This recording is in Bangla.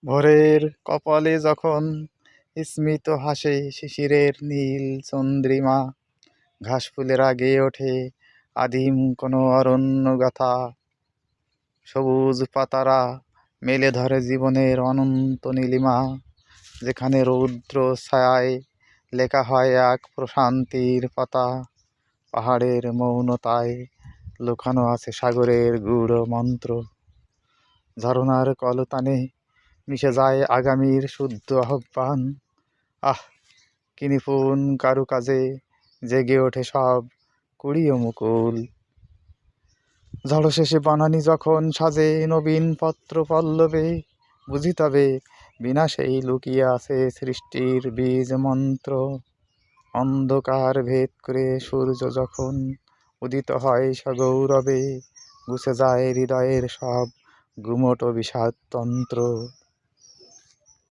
ভোরের কপালে যখন স্মিত হাসে শিশিরের নীল চন্দ্রিমা, ঘাস ফুলেরা গেয়ে ওঠে আদিম কোনো অরণ্য গাথা, সবুজ পাতারা মেলে ধরে জীবনের অনন্ত নীলিমা, যেখানে রৌদ্র ছায়ায় লেখা হয় এক প্রশান্তির পাতা, পাহাড়ের মৌনতায় লুকানো আছে সাগরের গূঢ় মন্ত্র, ঝরনার কলতানে মিশে যায় আগামীর শুদ্ধ আহ্বান। আহ, কি নিপুণ কারুকাজে জেগে ওঠে সব কুড়ি ও মুকুল। ঝড় শেষে বানানি যখন সাজে নবীন পত্র পল্লবে, বুঝি তবে বিনাশেই লুকিয়ে আছে সৃষ্টির বীজ মন্ত্র। অন্ধকার ভেদ করে সূর্য যখন উদিত হয় সগৌরবে, গুছে যায় হৃদয়ের সব গুমোট বিষাদতন্ত্র।